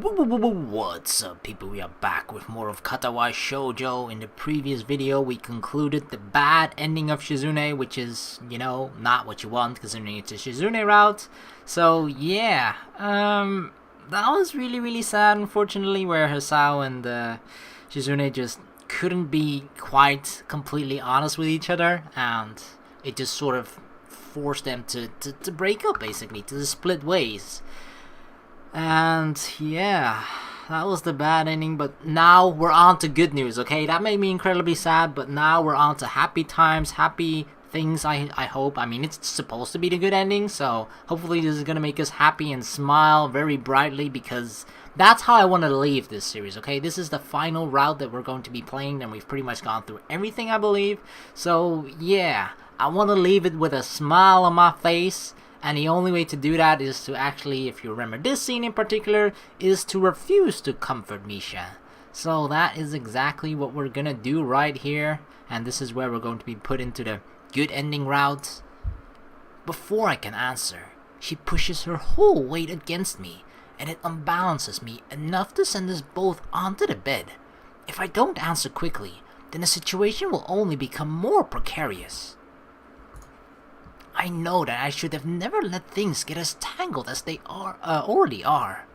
What's up, people? We are back with more of Katawa Shoujo. In the previous video, we concluded the bad ending of Shizune, which is, not what you want, considering it's a Shizune route. So, yeah, that was really sad, unfortunately, where Hisao and Shizune just couldn't be quite completely honest with each other, and it just sort of forced them to break up, basically, to split ways. And yeah, that was the bad ending, but now we're on to good news, okay? That made me incredibly sad, but now we're on to happy times, happy things, I hope. I mean, it's supposed to be the good ending, so hopefully this is gonna make us happy and smile very brightly, because that's how I want to leave this series, okay? This is the final route that we're going to be playing, and we've pretty much gone through everything, I believe. So yeah, I want to leave it with a smile on my face. And the only way to do that is to actually, if you remember this scene in particular, is to refuse to comfort Misha. So that is exactly what we're gonna do right here. And this is where we're going to be put into the good ending route. Before I can answer, she pushes her whole weight against me, and it unbalances me enough to send us both onto the bed. If I don't answer quickly, then the situation will only become more precarious. I know that I should have never let things get as tangled as they already are.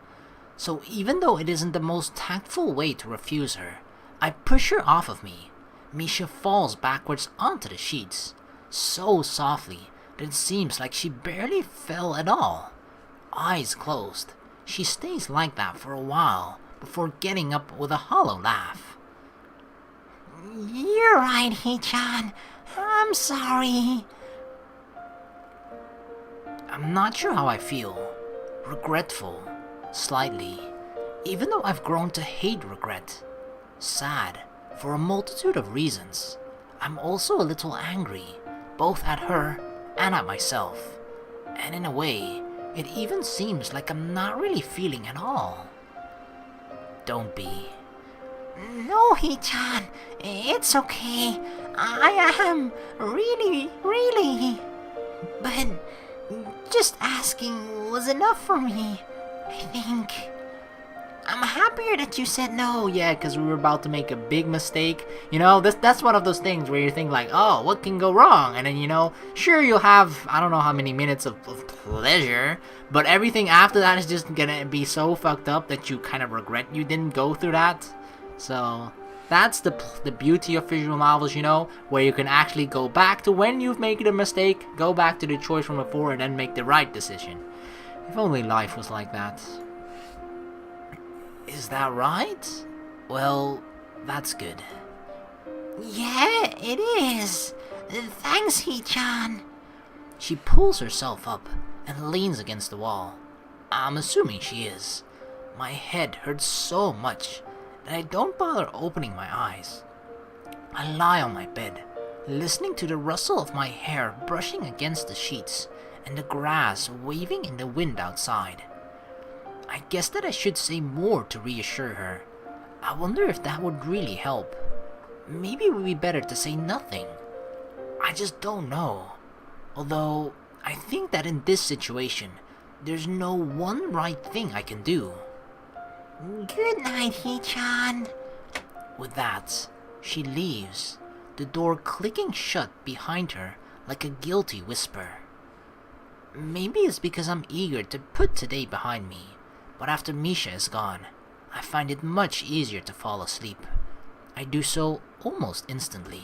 So even though it isn't the most tactful way to refuse her, I push her off of me. Misha falls backwards onto the sheets, so softly that it seems like she barely fell at all. Eyes closed, she stays like that for a while before getting up with a hollow laugh. You're right, Hee-chan. I'm sorry. I'm not sure how I feel. Regretful, slightly, even though I've grown to hate regret. Sad, for a multitude of reasons. I'm also a little angry, both at her and at myself. And in a way, it even seems like I'm not really feeling at all. Don't be. No, Hee-chan, it's okay. I am really. But just asking was enough for me, I think. I'm happier that you said no. Yeah, because we were about to make a big mistake. That's one of those things where you think like, oh, what can go wrong? And then, sure, you'll have, I don't know how many minutes of pleasure, but everything after that is just gonna be so fucked up that you kind of regret you didn't go through that. So that's the beauty of visual novels, where you can actually go back to when you've made a mistake, go back to the choice from before, and then make the right decision. If only life was like that. Is that right? Well, that's good. Yeah, it is. Thanks, Hee-chan. She pulls herself up and leans against the wall. I'm assuming she is. My head hurts so much that I don't bother opening my eyes. I lie on my bed, listening to the rustle of my hair brushing against the sheets and the grass waving in the wind outside. I guess that I should say more to reassure her. I wonder if that would really help. Maybe it would be better to say nothing. I just don't know. Although, I think that in this situation, there's no one right thing I can do. Good night, Hee-chan. With that, she leaves, the door clicking shut behind her like a guilty whisper. Maybe it's because I'm eager to put today behind me, but after Misha is gone, I find it much easier to fall asleep. I do so almost instantly.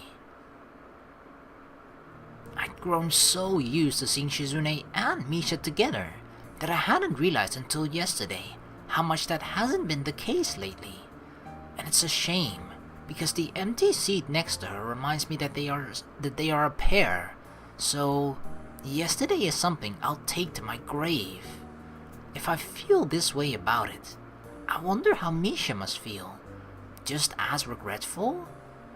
I'd grown so used to seeing Shizune and Misha together that I hadn't realized until yesterday how much that hasn't been the case lately. And it's a shame, because the empty seat next to her reminds me that they are a pair. So yesterday is something I'll take to my grave. If I feel this way about it, I wonder how Misha must feel. Just as regretful?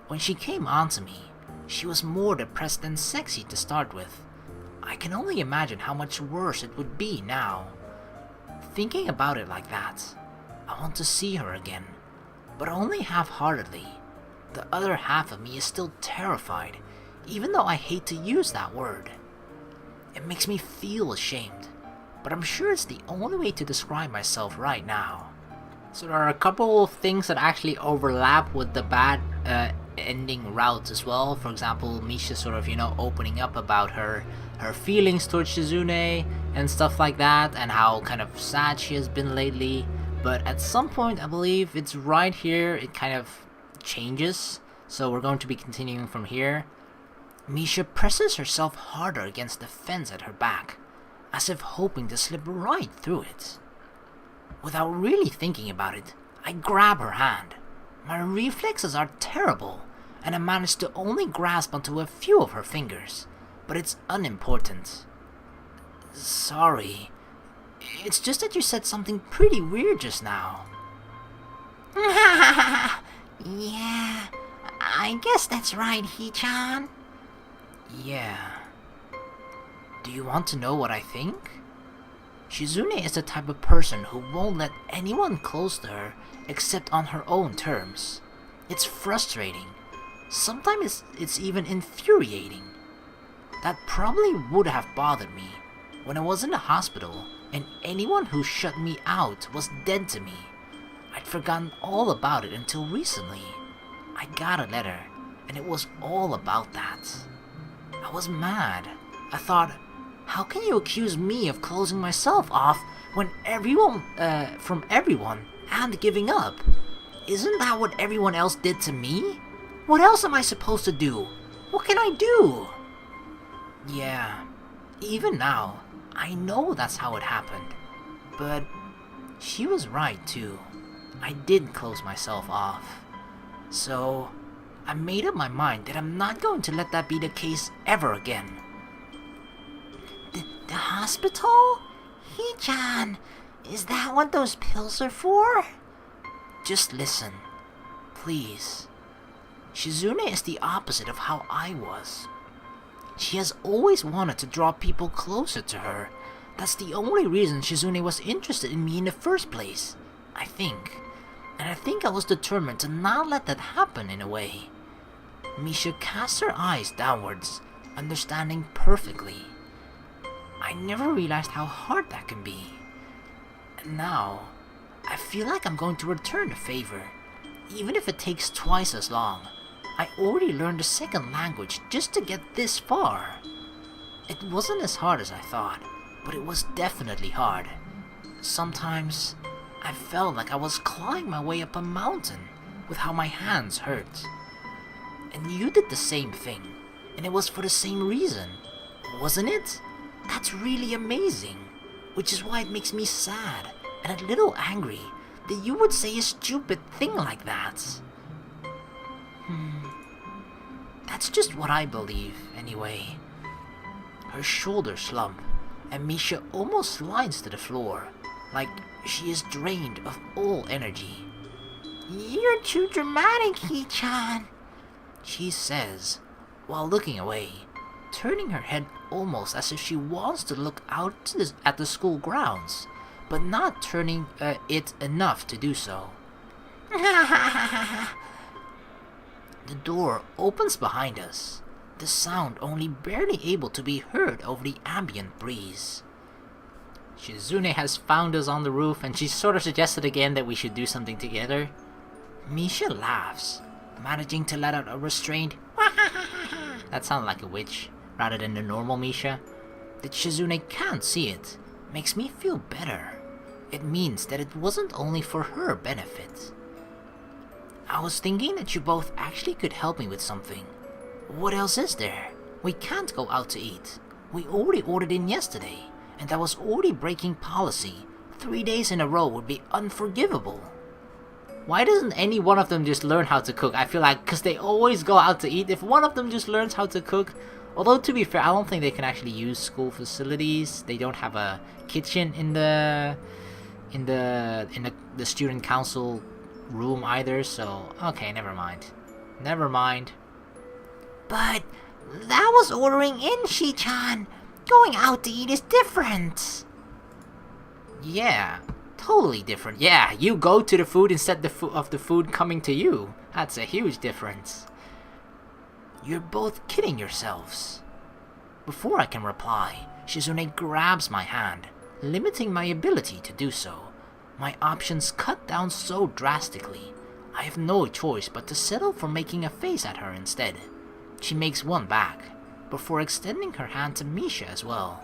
When she came onto me, she was more depressed than sexy to start with. I can only imagine how much worse it would be now. Thinking about it like that, I want to see her again, but only half-heartedly. The other half of me is still terrified, even though I hate to use that word. It makes me feel ashamed, but I'm sure it's the only way to describe myself right now. So there are a couple of things that actually overlap with the bad ending route as well. For example, Misha sort of, opening up about her feelings towards Shizune and stuff like that, and how kind of sad she has been lately. But at some point, I believe it's right here, it kind of changes. So we're going to be continuing from here. Misha presses herself harder against the fence at her back, as if hoping to slip right through it. Without really thinking about it, I grab her hand. My reflexes are terrible, and I manage to only grasp onto a few of her fingers, but it's unimportant. Sorry. It's just that you said something pretty weird just now. Yeah, I guess that's right, Hee-chan. Yeah. Do you want to know what I think? Shizune is the type of person who won't let anyone close to her except on her own terms. It's frustrating. Sometimes it's even infuriating. That probably would have bothered me when I was in the hospital and anyone who shut me out was dead to me. I'd forgotten all about it until recently. I got a letter, and it was all about that. I was mad. I thought, how can you accuse me of closing myself off when from everyone and giving up? Isn't that what everyone else did to me? What else am I supposed to do? What can I do? Yeah, even now, I know that's how it happened. But she was right too. I did close myself off. So, I made up my mind that I'm not going to let that be the case ever again. The hospital? Hee-chan, is that what those pills are for? Just listen, please. Shizune is the opposite of how I was. She has always wanted to draw people closer to her. That's the only reason Shizune was interested in me in the first place, I think. And I think I was determined to not let that happen in a way. Misha cast her eyes downwards, understanding perfectly. I never realized how hard that can be. And now, I feel like I'm going to return the favor, even if it takes twice as long. I already learned a second language just to get this far. It wasn't as hard as I thought, but it was definitely hard. Sometimes, I felt like I was clawing my way up a mountain with how my hands hurt. And you did the same thing, and it was for the same reason, wasn't it? That's really amazing, which is why it makes me sad and a little angry that you would say a stupid thing like that. That's just what I believe, anyway. Her shoulders slump, and Misha almost slides to the floor, like she is drained of all energy. You're too dramatic, Hee-chan, she says, while looking away, turning her head almost as if she wants to look out at the school grounds, but not turning it enough to do so. The door opens behind us, the sound only barely able to be heard over the ambient breeze. Shizune has found us on the roof, and she sort of suggested again that we should do something together. Misha laughs, managing to let out a restrained that sounded like a witch, rather than the normal Misha. That Shizune can't see it makes me feel better. It means that it wasn't only for her benefit. I was thinking that you both actually could help me with something. What else is there? We can't go out to eat. We already ordered in yesterday, and that was already breaking policy. 3 days in a row would be unforgivable. Why doesn't any one of them just learn how to cook? I feel like, because they always go out to eat, if one of them just learns how to cook, although to be fair, I don't think they can actually use school facilities. They don't have a kitchen in the student council room either, so okay, never mind. But that was ordering in, Shi-chan. Going out to eat is different. Yeah, totally different. Yeah, you go to the food instead of the food coming to you. That's a huge difference. You're both kidding yourselves. Before I can reply, Shizune grabs my hand, limiting my ability to do so. My options cut down so drastically. I have no choice but to settle for making a face at her instead. She makes one back, before extending her hand to Misha as well.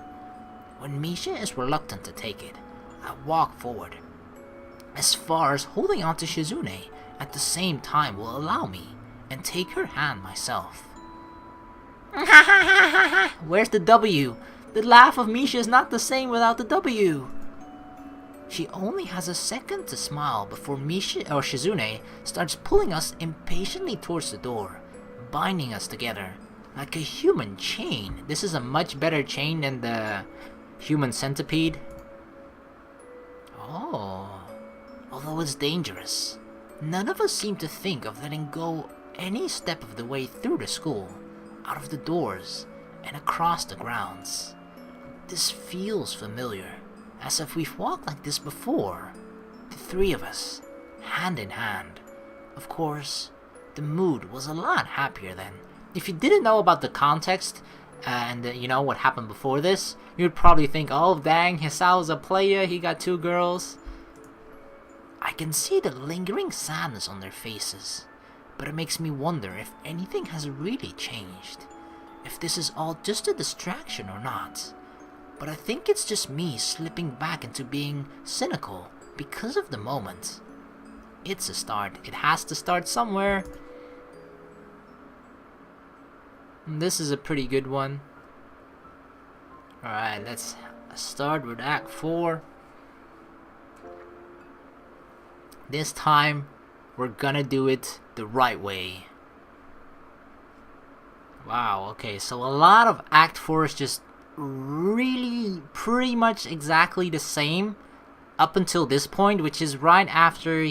When Misha is reluctant to take it, I walk forward, as far as holding on to Shizune at the same time will allow me, and take her hand myself. Where's the W? The laugh of Misha is not the same without the W. She only has a second to smile before Misha or Shizune starts pulling us impatiently towards the door, binding us together like a human chain. This is a much better chain than the human centipede. Oh, although it's dangerous, none of us seem to think of letting go any step of the way through the school, out of the doors, and across the grounds. This feels familiar, as if we've walked like this before, the three of us, hand in hand. Of course, the mood was a lot happier then. If you didn't know about the context, and you know what happened before this, you'd probably think, oh dang, Hisao's a player, he got 2 girls. I can see the lingering sadness on their faces, but it makes me wonder if anything has really changed. If this is all just a distraction or not. But I think it's just me slipping back into being cynical because of the moment. It's a start. It has to start somewhere. And this is a pretty good one. Alright, let's start with Act 4. This time, we're gonna do it the right way. Wow, okay, so a lot of Act 4 is just really pretty much exactly the same up until this point, which is right after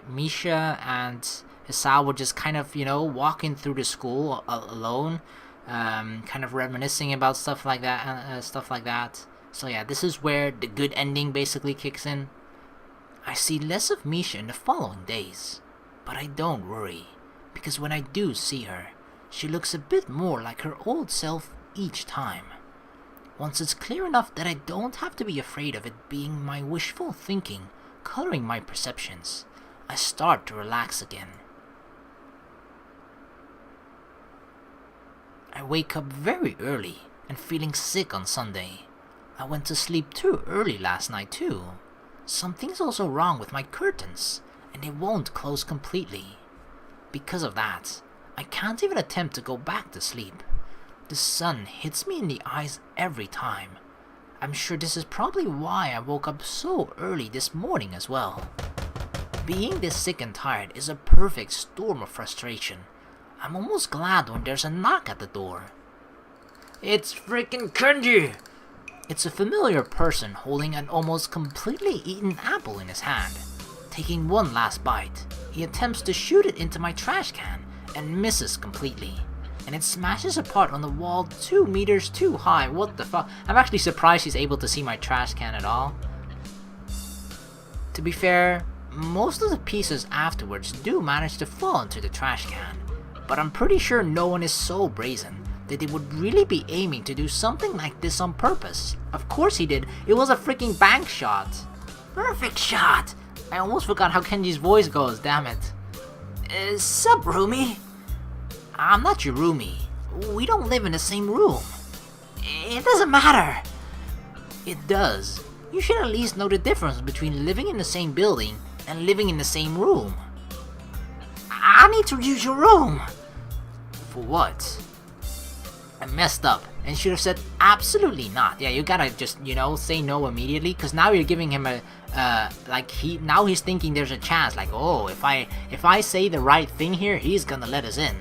Misha and Hisao were just kind of, you know, walking through the school alone, kind of reminiscing about stuff like that, So yeah, this is where the good ending basically kicks in. I see less of Misha in the following days, but I don't worry, because when I do see her, she looks a bit more like her old self each time. Once it's clear enough that I don't have to be afraid of it being my wishful thinking coloring my perceptions, I start to relax again. I wake up very early and feeling sick on Sunday. I went to sleep too early last night too. Something's also wrong with my curtains, and they won't close completely. Because of that, I can't even attempt to go back to sleep. The sun hits me in the eyes every time. I'm sure this is probably why I woke up so early this morning as well. Being this sick and tired is a perfect storm of frustration. I'm almost glad when there's a knock at the door. It's freaking Kenji! It's a familiar person holding an almost completely eaten apple in his hand. Taking one last bite, he attempts to shoot it into my trash can and misses completely. And it smashes apart on the wall 2 meters too high. What the fuck? I'm actually surprised he's able to see my trash can at all. To be fair, most of the pieces afterwards do manage to fall into the trash can. But I'm pretty sure no one is so brazen that they would really be aiming to do something like this on purpose. Of course he did. It was a freaking bank shot. Perfect shot. I almost forgot how Kenji's voice goes, damn it. Sup, roomie? I'm not your roomie. We don't live in the same room. It doesn't matter. It does. You should at least know the difference between living in the same building and living in the same room. I need to use your room. For what? I messed up and should have said absolutely not. Yeah, you gotta just, you know, say no immediately, because now you're giving him a now he's thinking there's a chance, like, oh, if I say the right thing here, he's gonna let us in.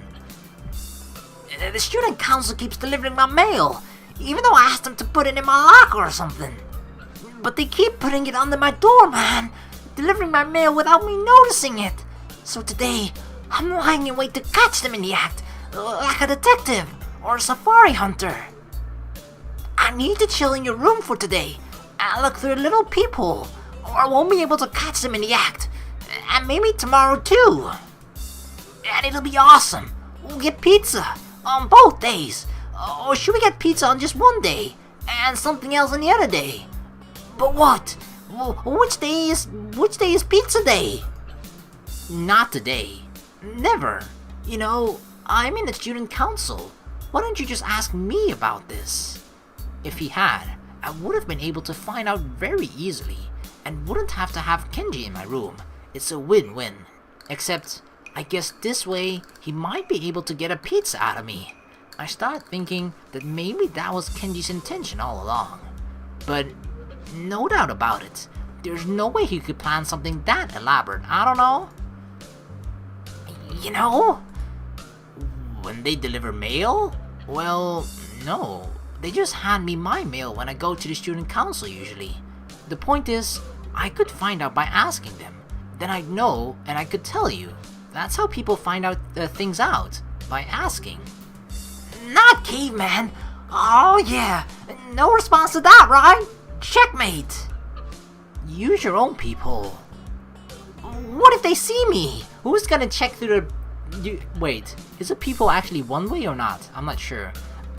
The student council keeps delivering my mail, even though I asked them to put it in my locker or something. But they keep putting it under my door, man, delivering my mail without me noticing it. So today, I'm lying in wait to catch them in the act, like a detective or a safari hunter. I need to chill in your room for today and look through a little peephole, or I won't be able to catch them in the act. And maybe tomorrow too. And it'll be awesome. We'll get pizza on both days. Or should we get pizza on just one day and something else on the other day? But what? Which day is pizza day? Not today. Never. You know, I'm in the student council. Why don't you just ask me about this? If he had, I would have been able to find out very easily, and wouldn't have to have Kenji in my room. It's a win-win. Except, I guess this way, he might be able to get a pizza out of me. I started thinking that maybe that was Kenji's intention all along. But, no doubt about it, there's no way he could plan something that elaborate, I don't know. You know? When they deliver mail? Well, no. They just hand me my mail when I go to the student council usually. The point is, I could find out by asking them. Then I'd know and I could tell you. That's how people find out things out, by asking. Not caveman. Oh yeah, no response to that, right? Checkmate. Use your own people. What if they see me? Who's gonna check through the... Wait, is the people actually one way or not? I'm not sure.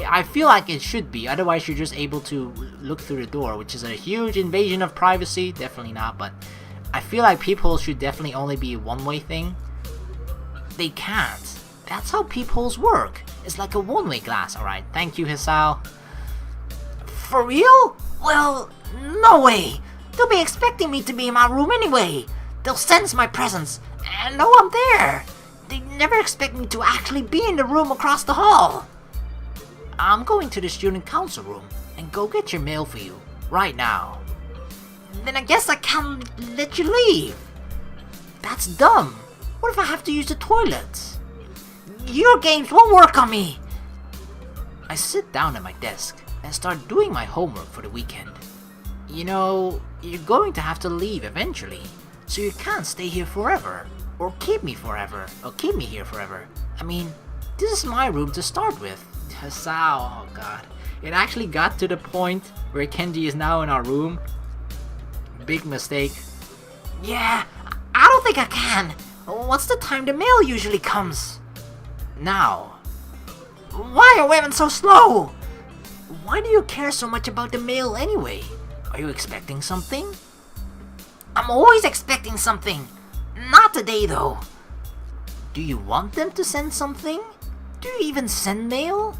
I feel like it should be, otherwise you're just able to look through the door, which is a huge invasion of privacy. Definitely not, but I feel like people should definitely only be a one-way thing. They can't. That's how peepholes work. It's like a one-way glass, alright. Thank you, Hisao. For real? Well, no way. They'll be expecting me to be in my room anyway. They'll sense my presence and know I'm there. They never expect me to actually be in the room across the hall. I'm going to the student council room and go get your mail for you, right now. Then I guess I can't let you leave. That's dumb. What if I have to use the toilet? Your games won't work on me. I sit down at my desk and start doing my homework for the weekend. You know, you're going to have to leave eventually, so you can't stay here forever, or keep me here forever. I mean, this is my room to start with. Hisao, oh god. It actually got to the point where Kenji is now in our room. Big mistake. Yeah, I don't think I can. What's the time the mail usually comes? Now. Why are women so slow? Why do you care so much about the mail anyway? Are you expecting something? I'm always expecting something. Not today though. Do you want them to send something? Do you even send mail?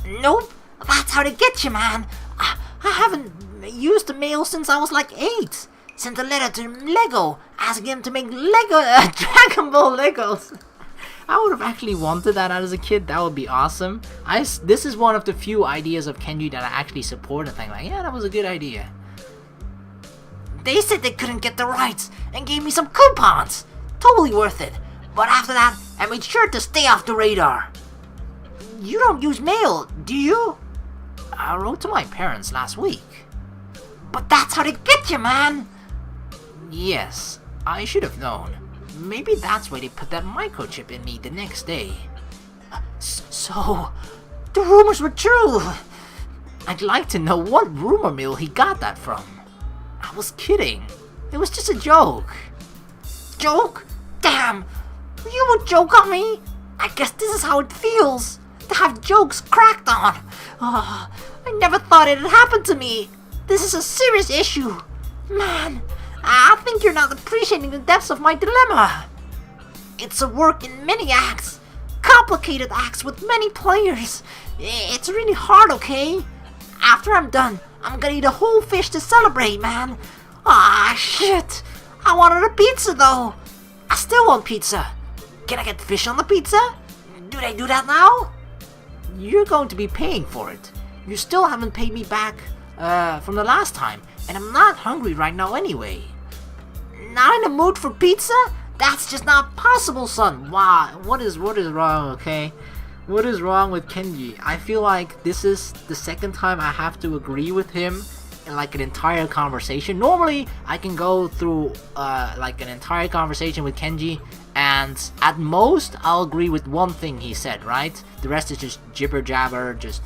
Nope, that's how to get you, man. I haven't used the mail since I was like 8. Sent a letter to Lego, asking them to make Dragon Ball Legos. I would have actually wanted that as a kid. That would be awesome. This is one of the few ideas of Kenji that I actually support and think like, yeah, that was a good idea. They said they couldn't get the rights and gave me some coupons. Totally worth it. But after that, I made sure to stay off the radar. You don't use mail, do you? I wrote to my parents last week. But that's how they get you, man. Yes, I should have known. Maybe that's why they put that microchip in me the next day. So, the rumors were true. I'd like to know what rumor mill he got that from. I was kidding. It was just a joke. Joke? Damn, you would joke on me? I guess this is how it feels, to have jokes cracked on. Oh, I never thought it had happened to me. This is a serious issue. Man, I think you're not appreciating the depths of my dilemma. It's a work in many acts. Complicated acts with many players. It's really hard, okay? After I'm done, I'm gonna eat a whole fish to celebrate, man. Ah, shit. I wanted a pizza, though. I still want pizza. Can I get fish on the pizza? Do they do that now? You're going to be paying for it. You still haven't paid me back from the last time, and I'm not hungry right now anyway. Not in the mood for pizza? That's just not possible, son. Wow, what is wrong, okay? What is wrong with Kenji? I feel like this is the second time I have to agree with him in like an entire conversation. Normally, I can go through like an entire conversation with Kenji, and at most, I'll agree with one thing he said, right? The rest is just jibber jabber, just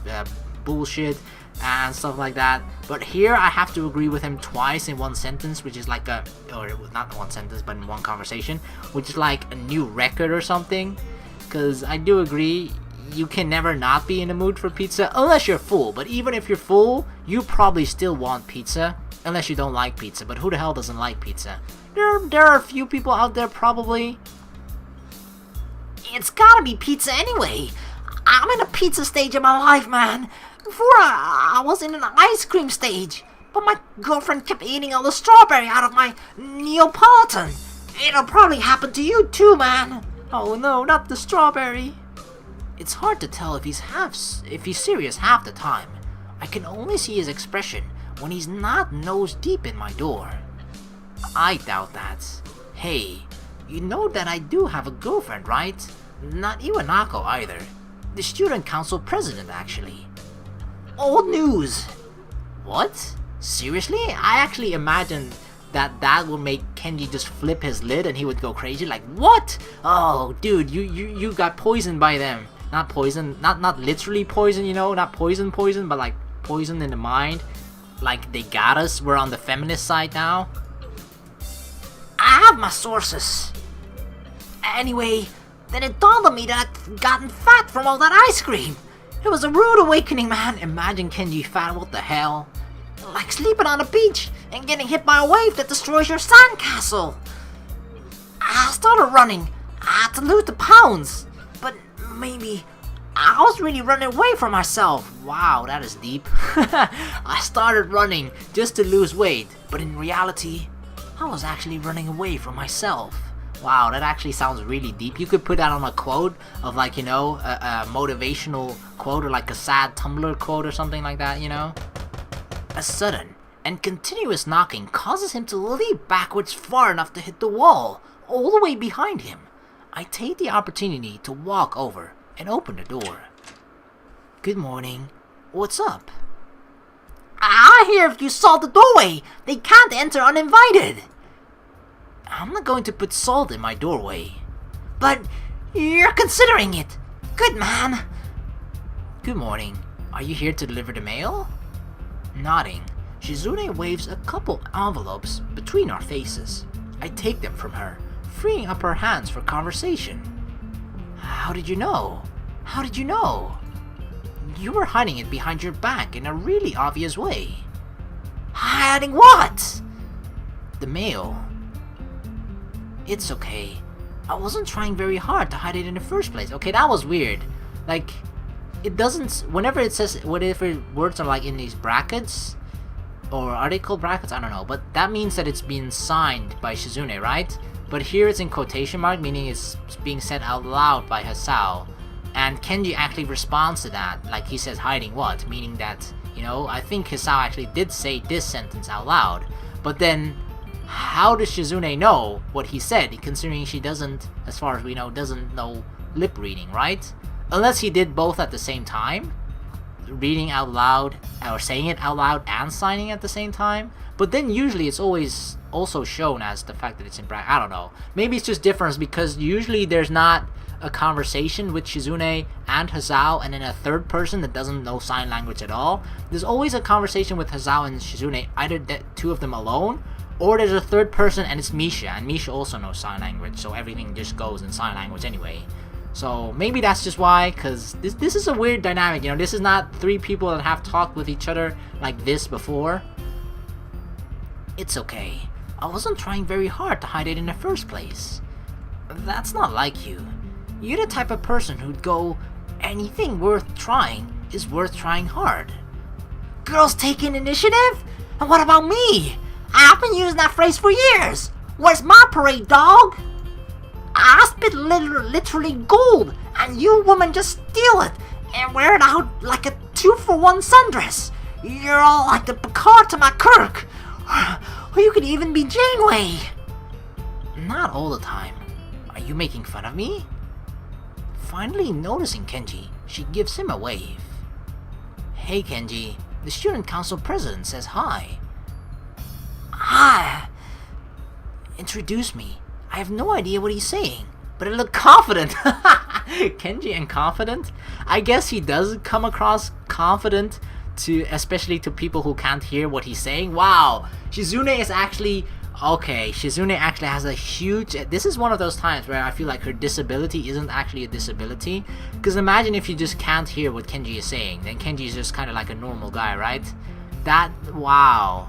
bullshit and stuff like that. But here, I have to agree with him twice in one sentence, which is like or not one sentence, but in one conversation, which is like a new record or something. Because I do agree, you can never not be in the mood for pizza unless you're full. But even if you're full, you probably still want pizza unless you don't like pizza. But who the hell doesn't like pizza? There are a few people out there probably. It's gotta be pizza anyway. I'm in a pizza stage of my life, man. Before I was in an ice cream stage, but my girlfriend kept eating all the strawberry out of my Neapolitan. It'll probably happen to you too, man. Oh no, not the strawberry. It's hard to tell if he's serious half the time. I can only see his expression when he's not nose deep in my door. I doubt that. Hey, you know that I do have a girlfriend, right? Not Iwanako either. The student council president, actually. Old news. What? Seriously? I actually imagined that would make Kenji just flip his lid and he would go crazy like, what? Oh, dude, you got poisoned by them. Not poison, not literally poison, you know, not poison, but like poison in the mind. Like they got us, we're on the feminist side now. I have my sources. Anyway, then it dawned on me that I'd gotten fat from all that ice cream. It was a rude awakening, man. Imagine Kenji fat, what the hell? Like sleeping on a beach and getting hit by a wave that destroys your sandcastle. I started running. I had to lose the pounds. But maybe I was really running away from myself. Wow, that is deep. I started running just to lose weight, but in reality, I was actually running away from myself. Wow, that actually sounds really deep. You could put that on a quote of like, you know, a motivational quote or like a sad Tumblr quote or something like that, you know? A sudden and continuous knocking causes him to leap backwards far enough to hit the wall, all the way behind him. I take the opportunity to walk over and open the door. Good morning. What's up? I hear if you saw the doorway, they can't enter uninvited. I'm not going to put salt in my doorway. But you're considering it. Good man. Good morning. Are you here to deliver the mail? Nodding, Shizune waves a couple envelopes between our faces. I take them from her, freeing up her hands for conversation. How did you know? How did you know? You were hiding it behind your back in a really obvious way. Hiding what? The mail. It's okay. I wasn't trying very hard to hide it in the first place. Okay, that was weird. Like, it doesn't, whenever it says, whatever words are like in these brackets, or are they called brackets? I don't know, but that means that it's being signed by Shizune, right? But here it's in quotation mark, meaning it's being said out loud by Hisao. And Kenji actually responds to that, like he says hiding what? Meaning that, you know, I think Hisao actually did say this sentence out loud. But then, how does Shizune know what he said, considering she doesn't, as far as we know, doesn't know lip reading, right? Unless he did both at the same time, reading out loud, or saying it out loud and signing at the same time. But then usually it's always also shown as the fact that it's in bracket. I don't know. Maybe it's just difference because usually there's not a conversation with Shizune and Hisao and then a third person that doesn't know sign language at all. There's always a conversation with Hisao and Shizune, either the two of them alone, or there's a third person and it's Misha, and Misha also knows sign language, so everything just goes in sign language anyway. So maybe that's just why, because this is a weird dynamic, you know, this is not three people that have talked with each other like this before. It's okay. I wasn't trying very hard to hide it in the first place. That's not like you. You're the type of person who'd go, anything worth trying is worth trying hard. Girls taking initiative? And what about me? I've been using that phrase for years. Where's my parade, dog? I spit literally gold, and you women just steal it and wear it out like a 2-for-1 sundress. You're all like the Picard to my Kirk. Or you could even be Janeway. Not all the time. Are you making fun of me? Finally noticing Kenji, she gives him a wave. Hey Kenji, the student council president says hi. Hi. Introduce me. I have no idea what he's saying, but it looked confident. Kenji and confident? I guess he does come across confident, especially to people who can't hear what he's saying. Wow, Shizune is actually Okay, Shizune actually has a huge... This is one of those times where I feel like her disability isn't actually a disability. Because imagine if you just can't hear what Kenji is saying. Then Kenji is just kind of like a normal guy, right? That... Wow.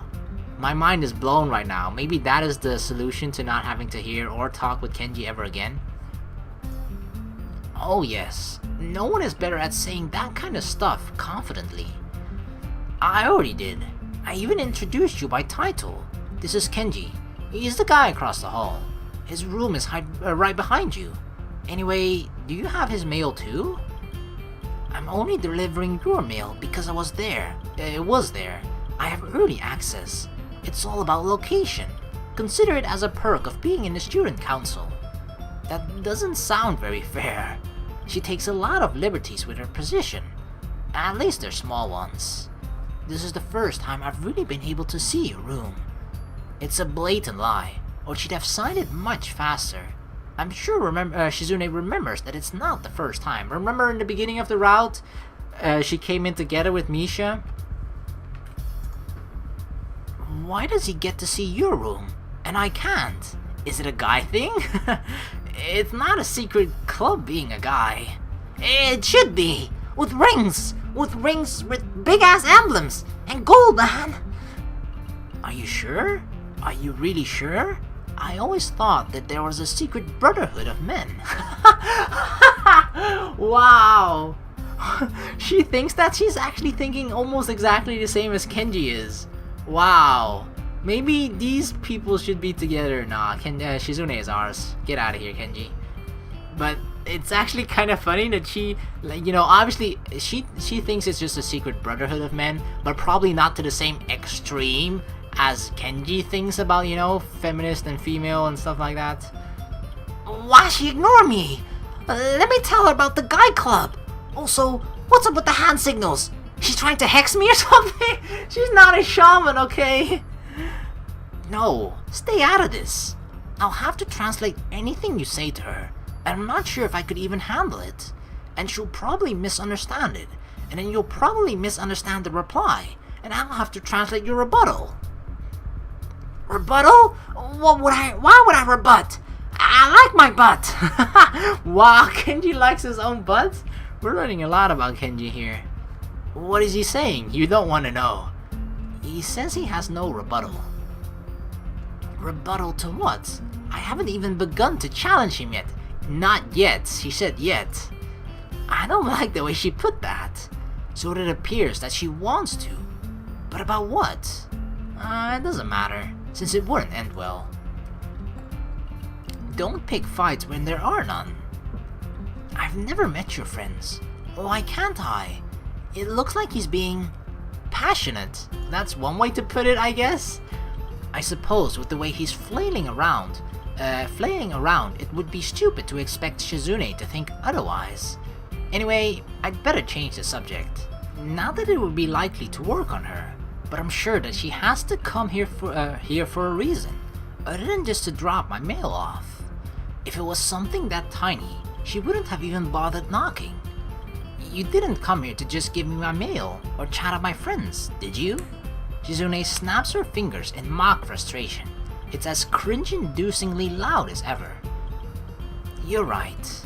My mind is blown right now. Maybe that is the solution to not having to hear or talk with Kenji ever again. Oh yes. No one is better at saying that kind of stuff confidently. I already did. I even introduced you by title. This is Kenji. He's the guy across the hall. His room is right behind you. Anyway, do you have his mail too? I'm only delivering your mail because I was there. It was there. I have early access. It's all about location. Consider it as a perk of being in the student council. That doesn't sound very fair. She takes a lot of liberties with her position. At least they're small ones. This is the first time I've really been able to see your room. It's a blatant lie, or she'd have signed it much faster. I'm sure Shizune remembers that it's not the first time. Remember in the beginning of the route, she came in together with Misha? Why does he get to see your room, and I can't? Is it a guy thing? It's not a secret club being a guy. It should be, with rings with big-ass emblems, and gold, man. Are you sure? Are you really sure? I always thought that there was a secret brotherhood of men. Wow! She thinks that she's actually thinking almost exactly the same as Kenji is. Wow. Maybe these people should be together. Nah, Shizune is ours. Get out of here, Kenji. But it's actually kind of funny that she, like, you know, obviously she thinks it's just a secret brotherhood of men, but probably not to the same extreme as Kenji thinks about, you know, feminist and female and stuff like that. Why she ignore me? Let me tell her about the guy club. Also, what's up with the hand signals? She's trying to hex me or something? She's not a shaman, okay? No, stay out of this. I'll have to translate anything you say to her, and I'm not sure if I could even handle it. And she'll probably misunderstand it, and then you'll probably misunderstand the reply, and I'll have to translate your rebuttal. Rebuttal? Why would I rebut? I like my butt. Wow, Kenji likes his own butt? We're learning a lot about Kenji here. What is he saying? You don't want to know. He says he has no rebuttal. Rebuttal to what? I haven't even begun to challenge him yet. Not yet. She said yet. I don't like the way she put that. So it appears that she wants to. But about what? It doesn't matter, since it wouldn't end well. Don't pick fights when there are none. I've never met your friends. Why can't I? It looks like he's being passionate. That's one way to put it, I guess. I suppose with the way he's flailing around, it would be stupid to expect Shizune to think otherwise. Anyway, I'd better change the subject. Not that it would be likely to work on her, but I'm sure that she has to come here for a reason, other than just to drop my mail off. If it was something that tiny, she wouldn't have even bothered knocking. You didn't come here to just give me my mail or chat up my friends, did you? Shizune snaps her fingers in mock frustration. It's as cringe-inducingly loud as ever. You're right.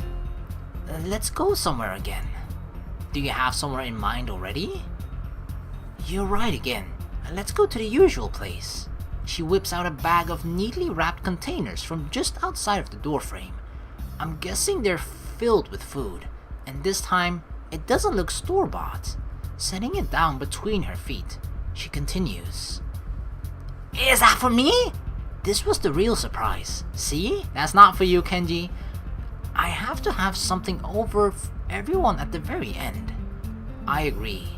Let's go somewhere again. Do you have somewhere in mind already? You're right again. Let's go to the usual place. She whips out a bag of neatly wrapped containers from just outside of the doorframe. I'm guessing they're filled with food, and this time, it doesn't look store-bought. Setting it down between her feet, she continues. Is that for me? This was the real surprise. See? That's not for you, Kenji. I have to have something over everyone at the very end. I agree.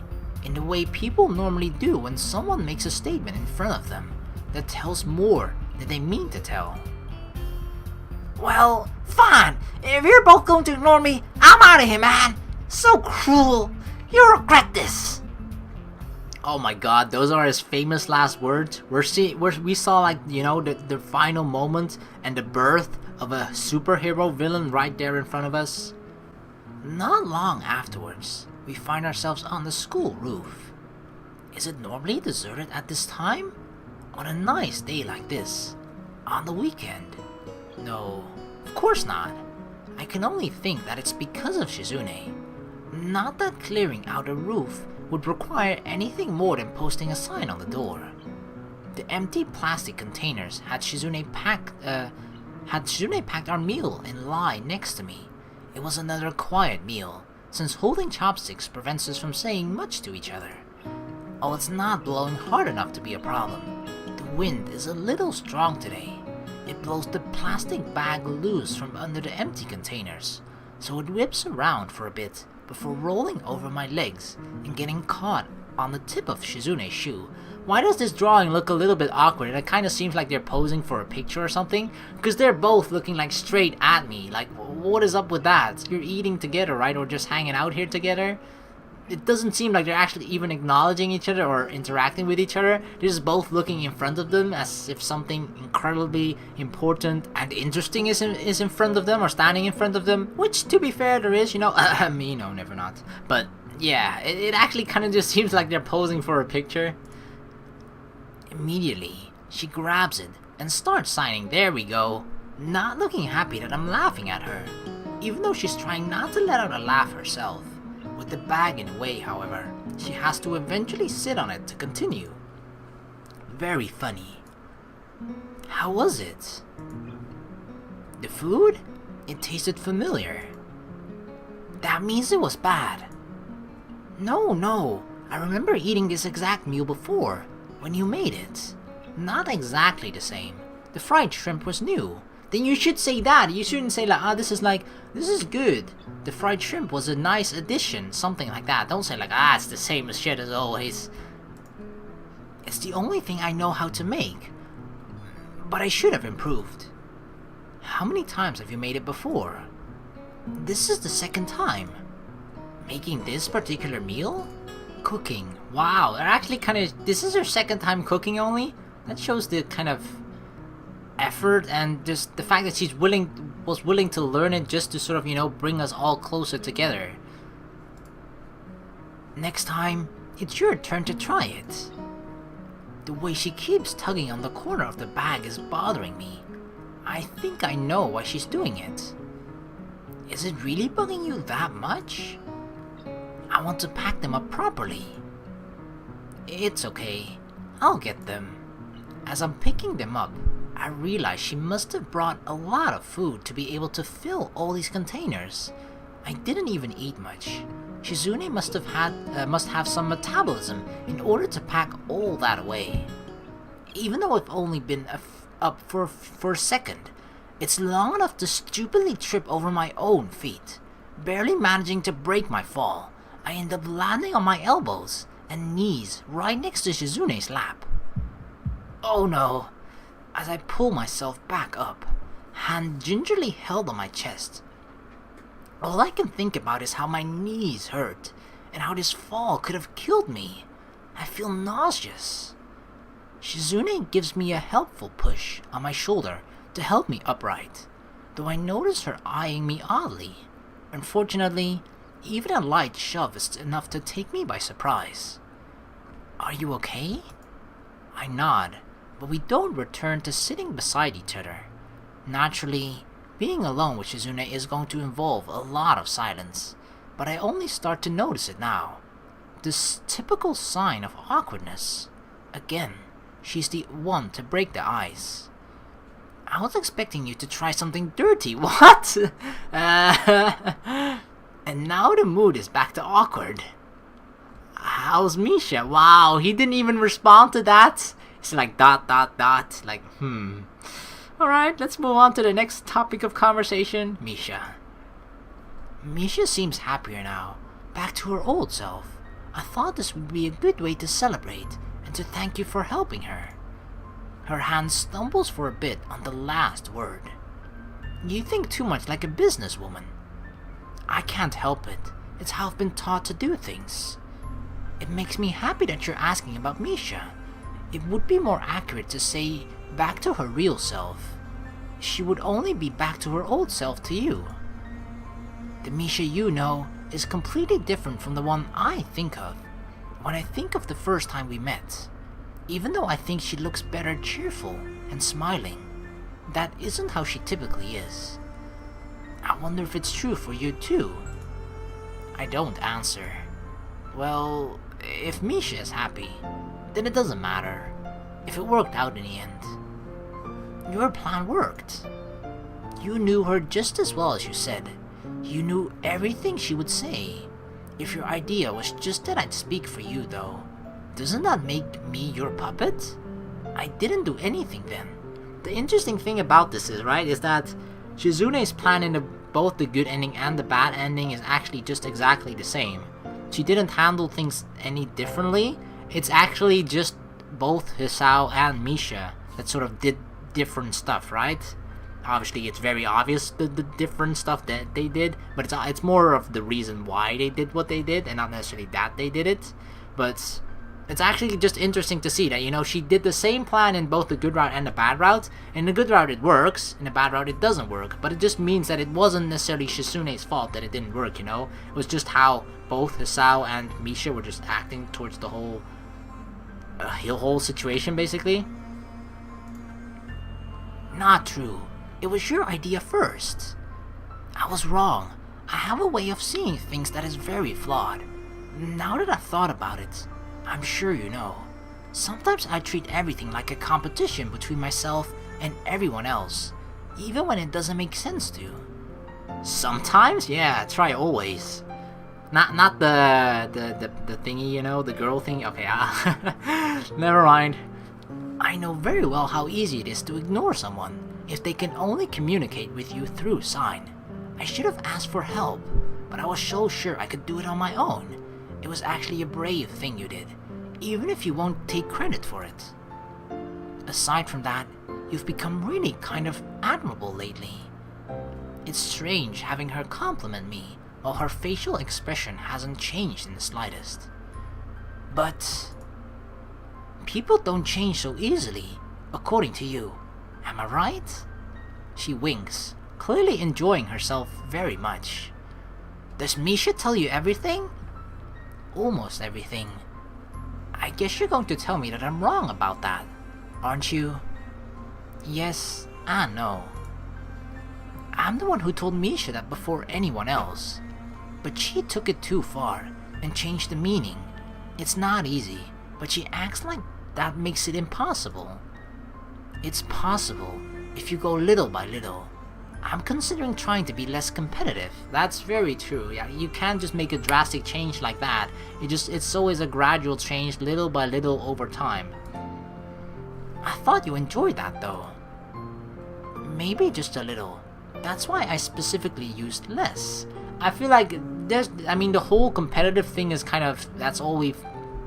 In the way people normally do when someone makes a statement in front of them that tells more than they mean to tell. Well, fine. If you're both going to ignore me, I'm out of here, man. So cruel. You'll regret this. Oh my god, those are his famous last words. We saw, like, you know, the final moment and the birth of a superhero villain right there in front of us. Not long afterwards, we find ourselves on the school roof. Is it normally deserted at this time? On a nice day like this, On the weekend? No, of course not. I can only think that it's because of Shizune. Not that clearing out a roof would require anything more than posting a sign on the door. The empty plastic containers had Shizune packed our meal and lie next to me. It was another quiet meal, since holding chopsticks prevents us from saying much to each other. Oh, it's not blowing hard enough to be a problem. The wind is a little strong today. It blows the plastic bag loose from under the empty containers, so it whips around for a bit before rolling over my legs and getting caught on the tip of Shizune's shoe. Why does this drawing look a little bit awkward? It kind of seems like they're posing for a picture or something, because they're both looking like straight at me. Like, what is up with that? You're eating together, right? Or just hanging out here together? It doesn't seem like they're actually even acknowledging each other or interacting with each other. They're just both looking in front of them as if something incredibly important and interesting is in front of them or standing in front of them. Which, to be fair, there is, no, never not. But yeah, it actually kind of just seems like they're posing for a picture. Immediately, she grabs it and starts signing, "There we go," not looking happy that I'm laughing at her, even though she's trying not to let out a laugh herself. With the bag in the way, however, she has to eventually sit on it to continue. Very funny. How was it? The food? It tasted familiar. That means it was bad. No, I remember eating this exact meal before, when you made it. Not exactly the same. The fried shrimp was new. Then you should say that. You shouldn't say like, this is good. The fried shrimp was a nice addition, something like that. Don't say like, it's the same as shit as always. It's the only thing I know how to make. But I should have improved. How many times have you made it before? This is the second time. Making this particular meal? Cooking. Wow, they're actually this is her second time cooking only? That shows the kind of effort and just the fact that she's was willing to learn it just to sort of, bring us all closer together. Next time, it's your turn to try it. The way she keeps tugging on the corner of the bag is bothering me. I think I know why she's doing it. Is it really bugging you that much? I want to pack them up properly. It's okay. I'll get them. As I'm picking them up, I realize she must have brought a lot of food to be able to fill all these containers. I didn't even eat much. Shizune must have some metabolism in order to pack all that away. Even though I've only been up for a second, it's long enough to stupidly trip over my own feet. Barely managing to break my fall, I end up landing on my elbows and knees right next to Shizune's lap. Oh no! As I pull myself back up, hand gingerly held on my chest. All I can think about is how my knees hurt, and how this fall could have killed me. I feel nauseous. Shizune gives me a helpful push on my shoulder to help me upright, though I notice her eyeing me oddly. Unfortunately, even a light shove is enough to take me by surprise. Are you okay? I nod, but we don't return to sitting beside each other. Naturally, being alone with Shizune is going to involve a lot of silence, but I only start to notice it now. This typical sign of awkwardness. Again, she's the one to break the ice. I was expecting you to try something dirty. What? And now the mood is back to awkward. How's Misha? Wow, he didn't even respond to that. It's like ... like, Alright, let's move on to the next topic of conversation, Misha. Misha seems happier now, back to her old self. I thought this would be a good way to celebrate and to thank you for helping her. Her hand stumbles for a bit on the last word. You think too much like a businesswoman. I can't help it. It's how I've been taught to do things. It makes me happy that you're asking about Misha. It would be more accurate to say back to her real self. She would only be back to her old self to you. The Misha you know is completely different from the one I think of when I think of the first time we met. Even though I think she looks better cheerful and smiling, That isn't how she typically is. I wonder if it's true for you too. I don't answer. Well, if Misha is happy, then it doesn't matter. If it worked out in the end. Your plan worked. You knew her just as well as you said. You knew everything she would say. If your idea was just that I'd speak for you though, doesn't that make me your puppet? I didn't do anything then. The interesting thing about this is, right, is that Shizune's plan in both the good ending and the bad ending is actually just exactly the same. She didn't handle things any differently. It's actually just both Hisao and Misha that sort of did different stuff, right? Obviously, it's very obvious the different stuff that they did, but it's more of the reason why they did what they did, and not necessarily that they did it. But it's actually just interesting to see that, you know, she did the same plan in both the good route and the bad route. In the good route it works, in the bad route it doesn't work, but it just means that it wasn't necessarily Shizune's fault that it didn't work, you know? It was just how both Hisao and Misha were just acting towards the whole situation, basically. Not true. It was your idea first. I was wrong. I have a way of seeing things that is very flawed. Now that I've thought about it, I'm sure you know. Sometimes I treat everything like a competition between myself and everyone else, even when it doesn't make sense to. Sometimes? Yeah, try always. Not the thingy, you know, the girl thing. Okay, never mind. I know very well how easy it is to ignore someone if they can only communicate with you through sign. I should have asked for help, but I was so sure I could do it on my own. It was actually a brave thing you did, even if you won't take credit for it. Aside from that, you've become really kind of admirable lately. It's strange having her compliment me while her facial expression hasn't changed in the slightest. But people don't change so easily, according to you. Am I right? She winks, clearly enjoying herself very much. Does Misha tell you everything? Almost everything. I guess you're going to tell me that I'm wrong about that, aren't you? Yes and no. I'm the one who told Misha that before anyone else, but she took it too far and changed the meaning. It's not easy, but she acts like that makes it impossible. It's possible if you go little by little. I'm considering trying to be less competitive. That's very true. Yeah, you can't just make a drastic change like that. It's always a gradual change, little by little over time. I thought you enjoyed that though. Maybe just a little. That's why I specifically used less. I feel like the whole competitive thing is kind of, that's all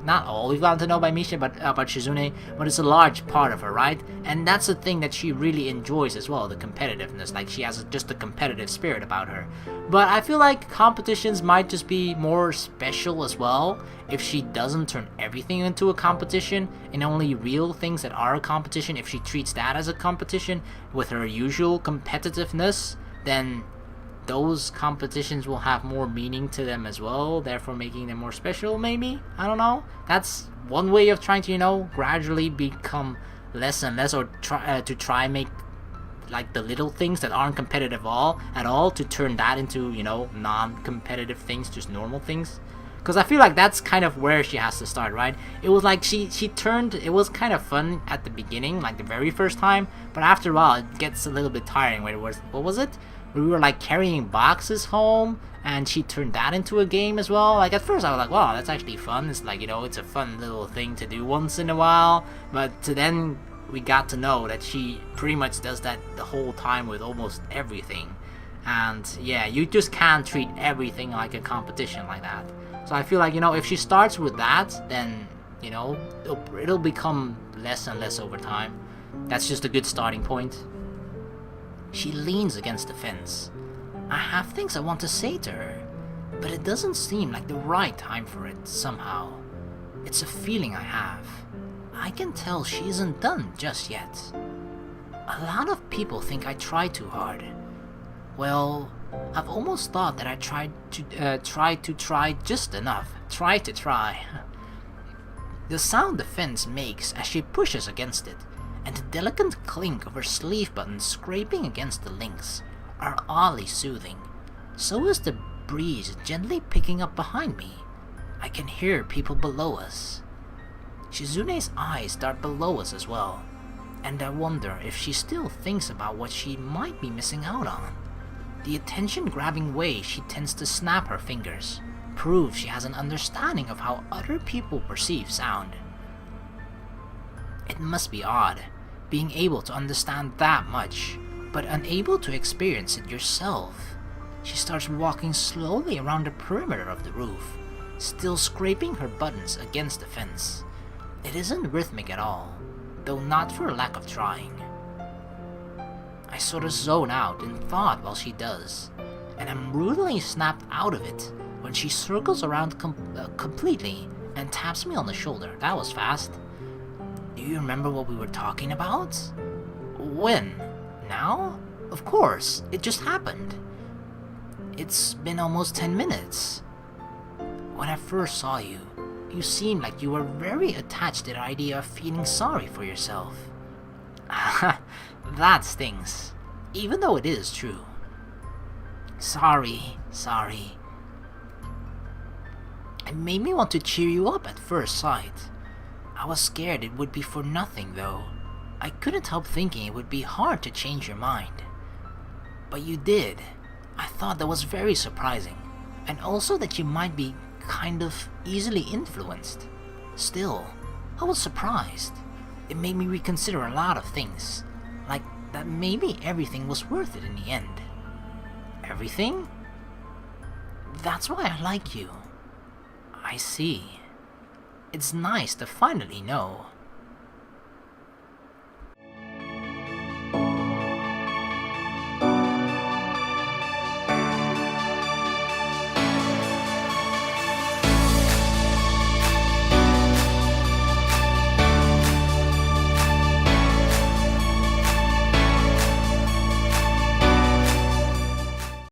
not all we've gotten to know by Misha, but about Shizune, but it's a large part of her, right? And that's the thing that she really enjoys as well, the competitiveness. Like, she has just a competitive spirit about her. But I feel like competitions might just be more special as well if she doesn't turn everything into a competition, and only real things that are a competition. If she treats that as a competition with her usual competitiveness, then those competitions will have more meaning to them as well, therefore making them more special, maybe? I don't know. That's one way of trying to, you know, gradually become less and less, or try and make like the little things that aren't competitive at all to turn that into, you know, non-competitive things, just normal things. Because I feel like that's kind of where she has to start, right? It was like she turned, it was kind of fun at the beginning, like the very first time, but after a while it gets a little bit tiring, where it was, what was it? We were like carrying boxes home, and she turned that into a game as well. Like, at first I was like, wow, that's actually fun. It's like, you know, it's a fun little thing to do once in a while. But then we got to know that she pretty much does that the whole time with almost everything. And yeah, you just can't treat everything like a competition like that. So I feel like, you know, if she starts with that, then, you know, it'll become less and less over time. That's just a good starting point. She leans against the fence. I have things I want to say to her, but it doesn't seem like the right time for it somehow. It's a feeling I have. I can tell she isn't done just yet. A lot of people think I try too hard. Well, I've almost thought that I tried to try just enough. Try to try. The sound the fence makes as she pushes against it, and the delicate clink of her sleeve buttons scraping against the links are oddly soothing. So is the breeze gently picking up behind me. I can hear people below us. Shizune's eyes dart below us as well, and I wonder if she still thinks about what she might be missing out on. The attention-grabbing way she tends to snap her fingers proves she has an understanding of how other people perceive sound. It must be odd, being able to understand that much, but unable to experience it yourself. She starts walking slowly around the perimeter of the roof, still scraping her buttons against the fence. It isn't rhythmic at all, though not for lack of trying. I sort of zone out in thought while she does, and I'm brutally snapped out of it when she circles around completely and taps me on the shoulder. That was fast. Do you remember what we were talking about? When? Now? Of course, it just happened. It's been almost 10 minutes. When I first saw you, you seemed like you were very attached to the idea of feeling sorry for yourself. That stings, even though it is true. Sorry. It made me want to cheer you up at first sight. I was scared it would be for nothing though. I couldn't help thinking it would be hard to change your mind. But you did. I thought that was very surprising, and also that you might be kind of easily influenced. Still, I was surprised. It made me reconsider a lot of things, like that maybe everything was worth it in the end. Everything? That's why I like you. I see. It's nice to finally know.